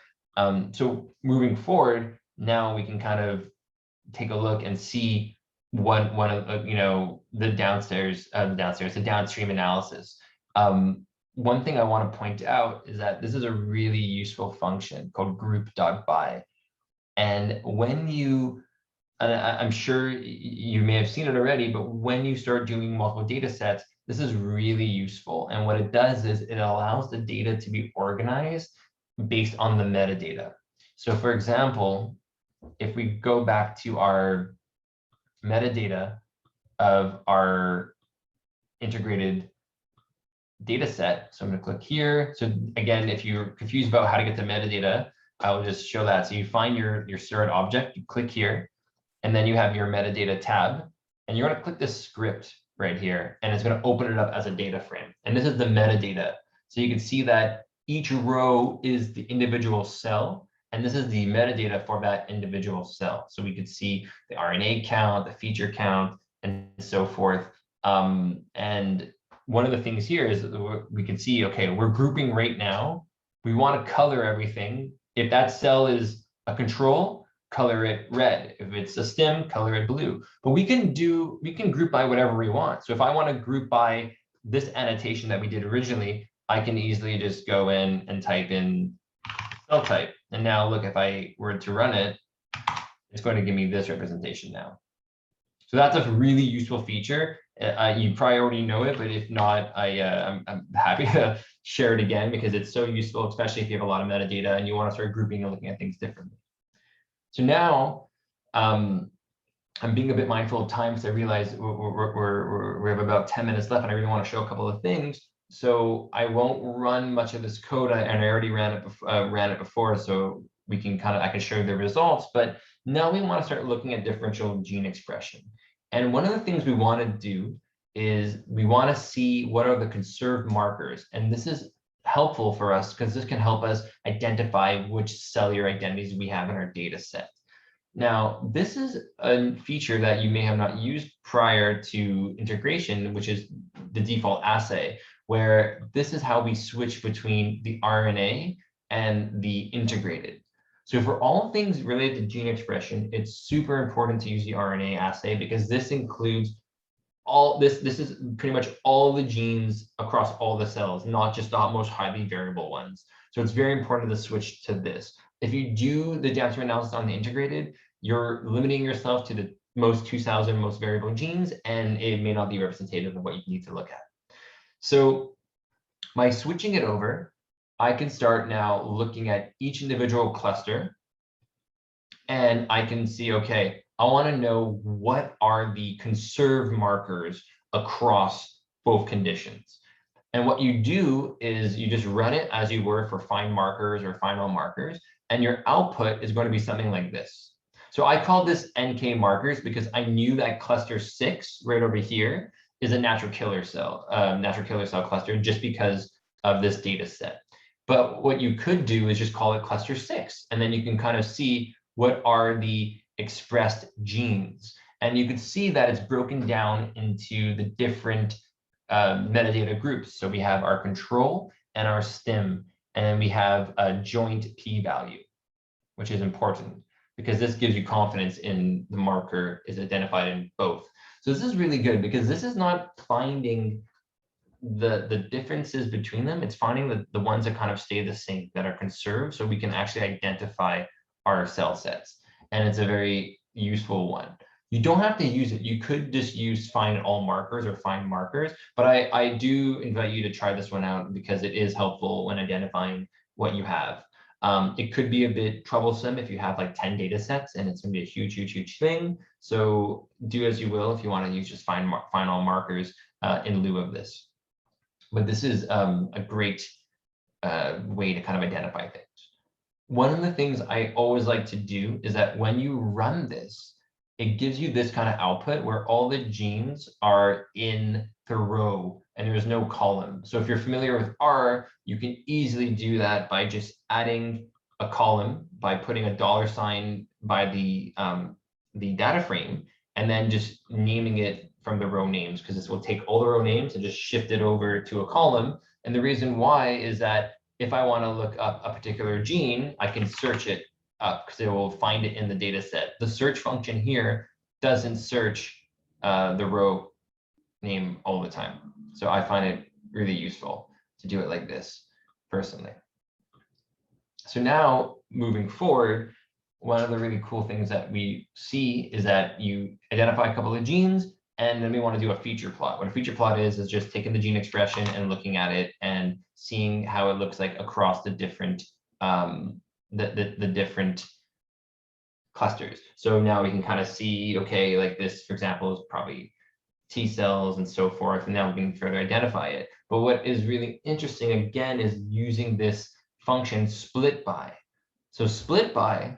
So moving forward, now we can kind of take a look and see one of the downstream analysis. One thing I want to point out is that this is a really useful function called group.by. And when I'm sure you may have seen it already, but when you start doing multiple data sets, this is really useful. And what it does is it allows the data to be organized based on the metadata. So for example, if we go back to our metadata of our integrated data set, so I'm going to click here. So again, if you're confused about how to get the metadata, I will just show that. So you find your SURAT object, you click here, and then you have your metadata tab, and you're going to click this script right here, and it's going to open it up as a data frame. And this is the metadata. So you can see that each row is the individual cell, and this is the metadata for that individual cell. So we could see the RNA count, the feature count, and so forth. And one of the things here is that we can see, okay, we're grouping right now. We want to color everything. If that cell is a control, color it red. If it's a stem, color it blue. But we can group by whatever we want. So if I want to group by this annotation that we did originally, I can easily just go in and type in cell type. And now look, if I were to run it, it's going to give me this representation now. So that's a really useful feature. You probably already know it, but if not, I'm happy to share it again, because it's so useful, especially if you have a lot of metadata and you want to start grouping and looking at things differently. So now I'm being a bit mindful of time because I realize we have about 10 minutes left, and I really want to show a couple of things. So I won't run much of this code, and I already ran it before, so we can I can show you the results. But now we want to start looking at differential gene expression. And one of the things we want to do is we want to see what are the conserved markers, and this is helpful for us because this can help us identify which cellular identities we have in our data set. Now, this is a feature that you may have not used prior to integration, which is the default assay, where this is how we switch between the RNA and the integrated. So for all things related to gene expression, it's super important to use the RNA assay because this includes all this is pretty much all the genes across all the cells, not just the most highly variable ones. So it's very important to switch to this. If you do the downstream analysis on the integrated, you're limiting yourself to the most 2,000 most variable genes, and it may not be representative of what you need to look at. So by switching it over, I can start now looking at each individual cluster, and I can see, okay, I want to know what are the conserved markers across both conditions. And what you do is you just run it as you were for find markers or find all markers, and your output is going to be something like this. So I call this NK markers because I knew that cluster 6 right over here is a natural killer cell cluster just because of this data set. But what you could do is just call it cluster 6, and then you can kind of see what are the expressed genes. And you can see that it's broken down into the different metadata groups. So we have our control and our stim, and then we have a joint p-value, which is important because this gives you confidence in the marker is identified in both. So this is really good because this is not finding the differences between them. It's finding the ones that kind of stay the same, that are conserved, so we can actually identify our cell sets. And it's a very useful one. You don't have to use it. You could just use find all markers or find markers, but I do invite you to try this one out because it is helpful when identifying what you have. It could be a bit troublesome if you have like 10 data sets and it's going to be a huge thing. So do as you will if you want to use just find all markers in lieu of this. But this is a great way to kind of identify things. One of the things I always like to do is that when you run this, it gives you this kind of output where all the genes are in the row and there's no column. So if you're familiar with R, you can easily do that by just adding a column by putting a $sign by the data frame and then just naming it from the row names, because this will take all the row names and just shift it over to a column. And the reason why is that if I want to look up a particular gene, I can search it up because it will find it in the data set. The search function here doesn't search the row name all the time. So I find it really useful to do it like this personally. So now moving forward, one of the really cool things that we see is that you identify a couple of genes and then we want to do a feature plot. What a feature plot is just taking the gene expression and looking at it and seeing how it looks like across the different the different clusters. So now we can kind of see, okay, like this, for example, is probably T cells and so forth, and now we can further identify it. But what is really interesting, again, is using this function split by. So split by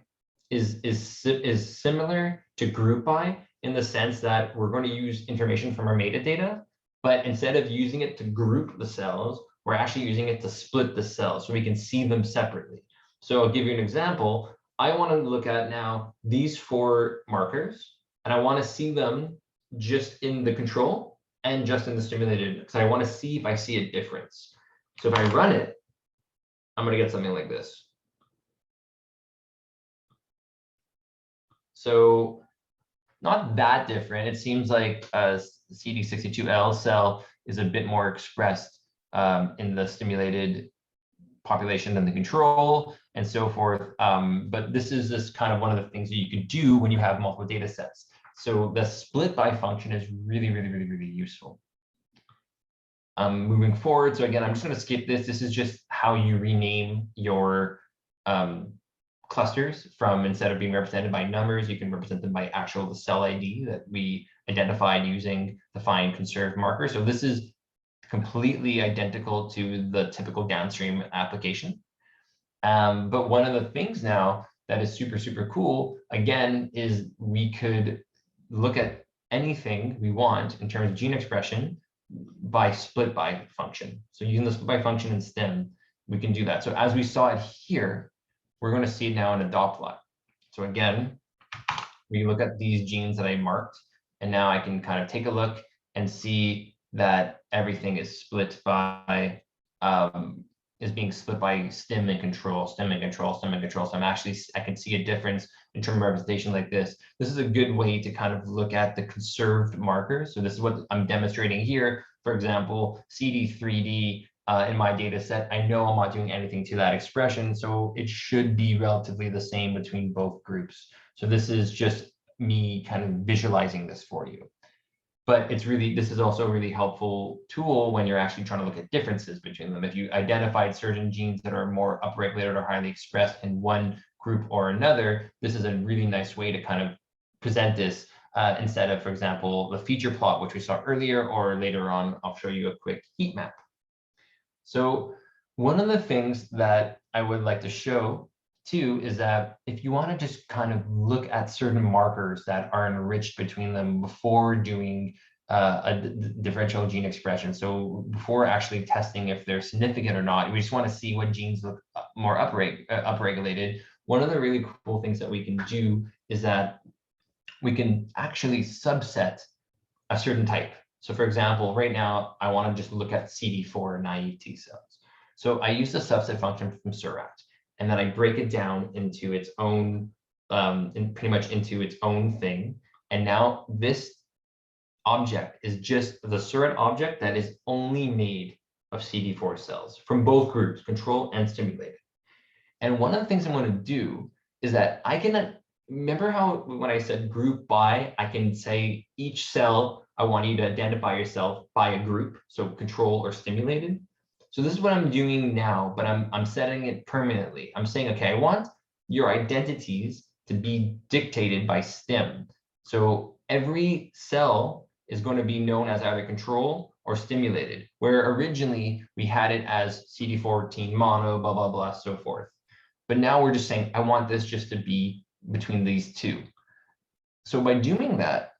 is similar to group by in the sense that we're going to use information from our metadata, but instead of using it to group the cells, we're actually using it to split the cells so we can see them separately. So I'll give you an example. I want to look at now these 4 markers, and I want to see them just in the control and just in the stimulated, because I want to see if I see a difference. So if I run it, I'm going to get something like this. So not that different. It seems like a CD62L cell is a bit more expressed in the stimulated population than the control and so forth. But this is just kind of one of the things that you can do when you have multiple data sets. So the split by function is really useful. Moving forward, so again, I'm just going to skip this. This is just how you rename your clusters from, instead of being represented by numbers, you can represent them by actual the cell ID that we identified using the find conserved marker. So this is completely identical to the typical downstream application. But one of the things now that is super, super cool, again, is we could look at anything we want in terms of gene expression by split by function. So using the split by function in STEM, we can do that. So as we saw it here, we're going to see it now in a dot plot. So again, we look at these genes that I marked, and now I can kind of take a look and see that everything is split by, is being split by stem and control, stem and control, stem and control. So I can see a difference in terms of representation like this. This is a good way to kind of look at the conserved markers. So this is what I'm demonstrating here. For example, CD3D in my data set, I know I'm not doing anything to that expression, so it should be relatively the same between both groups. So this is just me kind of visualizing this for you. But it's really, this is also a really helpful tool when you're actually trying to look at differences between them. If you identified certain genes that are more upregulated or highly expressed in one group or another, this is a really nice way to kind of present this instead of, for example, the feature plot, which we saw earlier, or later on, I'll show you a quick heat map. So one of the things that I would like to show too is that if you want to just kind of look at certain markers that are enriched between them before doing a differential gene expression, so before actually testing if they're significant or not, we just want to see what genes look more upregulated. One of the really cool things that we can do is that we can actually subset a certain type. So for example, right now, I want to just look at CD4 naive T cells. So I use the subset function from SURAT, and then I break it down into its own, pretty much into its own thing. And now this object is just the SURAT object that is only made of CD4 cells from both groups, control and stimulated. And one of the things I'm going to do is that I can, remember how when I said group by, I can say each cell, I want you to identify yourself by a group, so control or stimulated. So this is what I'm doing now, but I'm setting it permanently. I'm saying, okay, I want your identities to be dictated by stem. So every cell is going to be known as either control or stimulated, where originally we had it as CD14 mono, blah, blah, blah, so forth. But now we're just saying, I want this just to be between these two. So by doing that,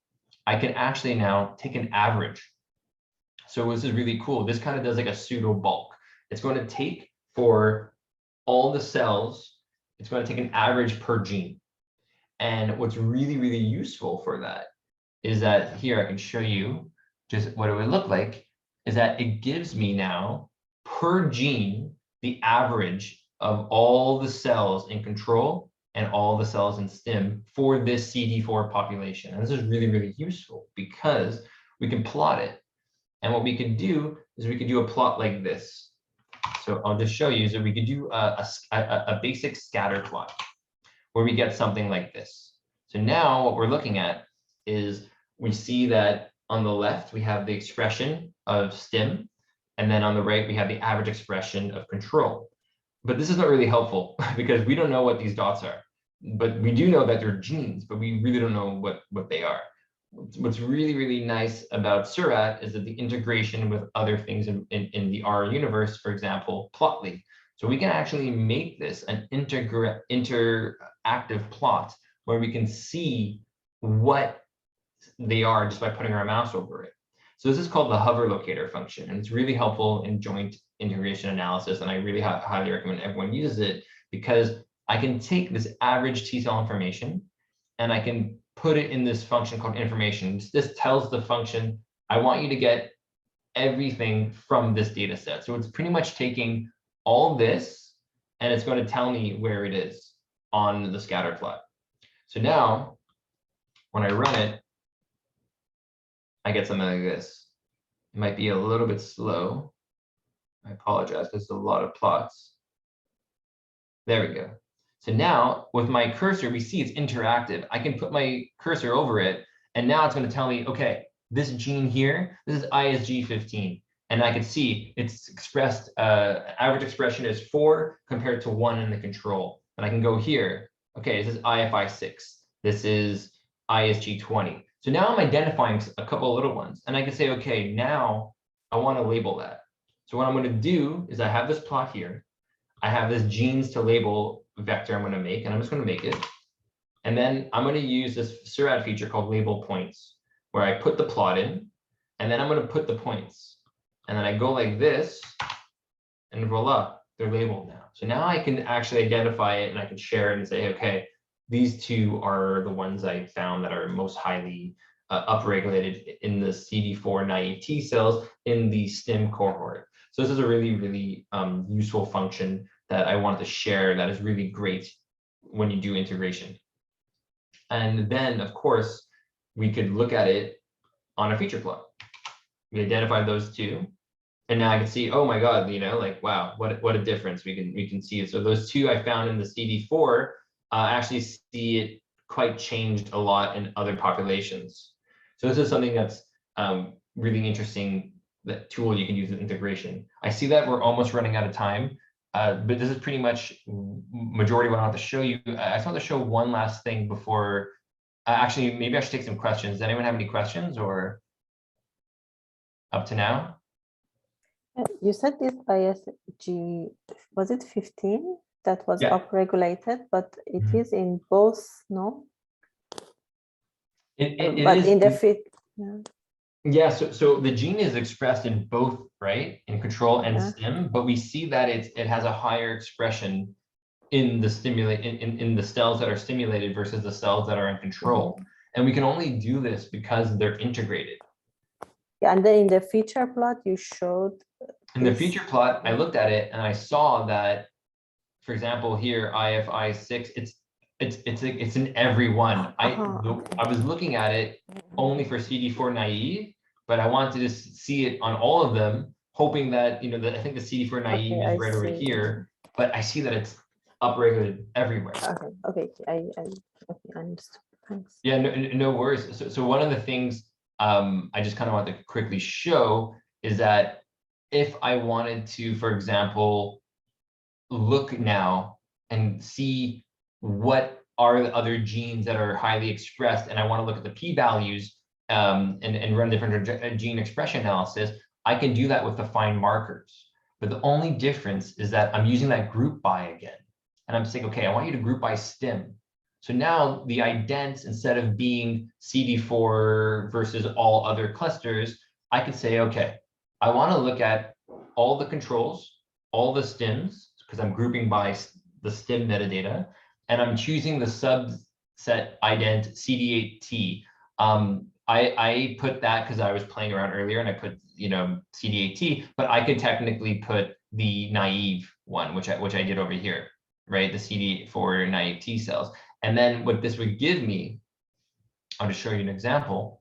I can actually now take an average. So this is really cool. This kind of does like a PseudoBulk. It's going to take for all the cells, it's going to take an average per gene. And what's really, really useful for that is that here I can show you just what it would look like, is that it gives me now per gene the average of all the cells in control and all the cells in stem for this CD4 population. And this is really, really useful because we can plot it. And what we could do is we could do a plot like this. So I'll just show you. So we could do a basic scatter plot where we get something like this. So now what we're looking at is we see that on the left, we have the expression of stem. And then on the right, we have the average expression of control. But this is not really helpful because we don't know what these dots are. But we do know that they're genes, but we really don't know what they are. What's really, really nice about SURAT is that the integration with other things in the R universe, for example, Plotly. So we can actually make this an interactive plot where we can see what they are just by putting our mouse over it. So this is called the hover locator function, and it's really helpful in joint integration analysis. And I really highly recommend everyone uses it because I can take this average T cell information and I can put it in this function called information. This tells the function, I want you to get everything from this data set. So it's pretty much taking all this and it's going to tell me where it is on the scatter plot. So now when I run it, I get something like this. It might be a little bit slow. I apologize, there's a lot of plots. There we go. So now with my cursor, we see it's interactive. I can put my cursor over it, and now it's going to tell me, okay, this gene here, this is ISG15. And I can see it's expressed, average expression is 4 compared to 1 in the control. and I can go here. Okay, this is IFI 6. This is ISG 20. So now I'm identifying a couple of little ones, and I can say, okay, now I want to label that. So what I'm going to do is I have this plot here. I have this genes to label vector I'm going to make, and I'm just going to make it. And then I'm going to use this SURAT feature called label points, where I put the plot in, and then I'm going to put the points. And then I go like this, and voila, they're labeled now. So now I can actually identify it, and I can share it and say, okay, these two are the ones I found that are most highly upregulated in the CD4 naive T cells in the STIM cohort. So this is a really, really useful function that I wanted to share that is really great when you do integration. And then, of course, we could look at it on a feature plot. We identified those two. And now I can see, oh my God, you know, like, wow, what a difference we can see it. So those two I found in the CD4 actually see it quite changed a lot in other populations. So this is something that's really interesting, that tool you can use in integration. I see that we're almost running out of time, but this is pretty much majority what I want to show you. I just want to show one last thing before, actually, maybe I should take some questions. Does anyone have any questions or up to now? You said this ISG, was it 15 that was Yeah. upregulated, but it is in both, no? It but is in the fit, yeah. Yeah, so the gene is expressed in both, right? In control and Yeah. stim, but we see that it has a higher expression in the in the cells that are stimulated versus the cells that are in control. And we can only do this because they're integrated. Yeah, and then in the feature plot you showed. In the feature plot, I looked at it and I saw that, for example, here IFI 6, it's in every one. I was looking at it only for CD4 naive, but I wanted to see it on all of them, hoping that, you know, that I think the CD4 naive is right over here, but I see that it's upregulated everywhere. Okay, I understood. Thanks. Yeah, no worries. So one of the things I just kind of want to quickly show is that if I wanted to, for example, look now and see what are the other genes that are highly expressed, and I want to look at the p-values and run different gene expression analysis, I can do that with the find markers. But the only difference is that I'm using that group by again. And I'm saying, okay, I want you to group by STIM. So now the idents, instead of being CD4 versus all other clusters, I could say, okay, I want to look at all the controls, all the STIMs, because I'm grouping by the STIM metadata, and I'm choosing the subset ident CD8T. I put that because I was playing around earlier and I put, you know, CD8T, but I could technically put the naive one, which I did over here, right? The CD4 naive T cells. And then what this would give me, I'll just show you an example,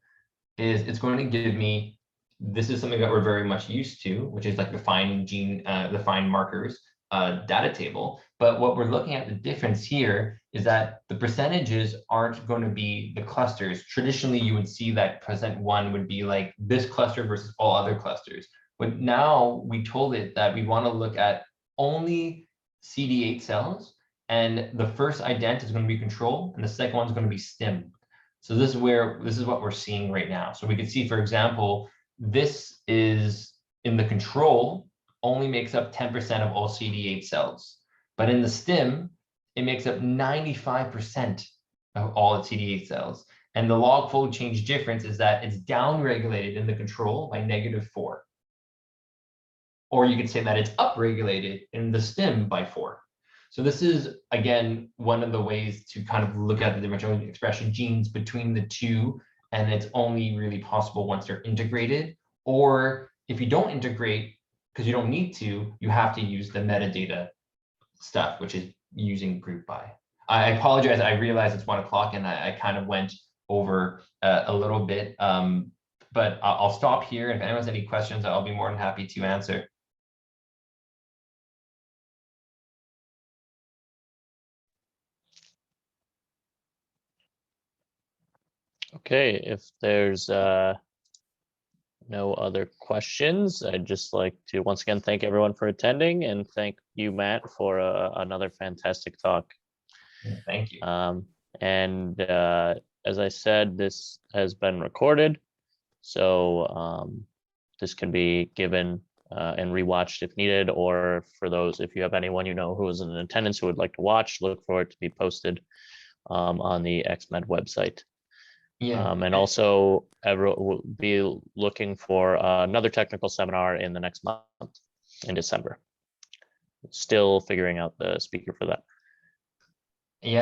is it's going to give me, this is something that we're very much used to, which is like the find gene, the find markers data table. But what we're looking at, the difference here is that the percentages aren't going to be the clusters. Traditionally, you would see that %1 would be like this cluster versus all other clusters. But now we told it that we want to look at only CD8 cells, and the first ident is going to be control, and the second one is going to be STIM. So this is what we're seeing right now. So we could see, for example, this is in the control, only makes up 10% of all CD8 cells. But in the STIM, it makes up 95% of all its CD8 cells. And the log fold change difference is that it's downregulated in the control by -4. Or you could say that it's upregulated in the STIM by 4. So this is, again, one of the ways to kind of look at the differential expression genes between the two. And it's only really possible once they're integrated. Or if you don't integrate, because you don't need to, you have to use the metadata stuff, which is using group by. I apologize. I realize it's 1 o'clock and I kind of went over a little bit, but I'll stop here. If anyone has any questions, I'll be more than happy to answer. Okay, if there's no other questions, I'd just like to once again thank everyone for attending, and thank you, Matt, for another fantastic talk. Thank you. And as I said, this has been recorded, so this can be given and rewatched if needed, or for those, if you have anyone you know who is in attendance who would like to watch, look for it to be posted on the XMed website. Yeah. And also, we'll be looking for another technical seminar in the next month in December. Still figuring out the speaker for that. Yeah.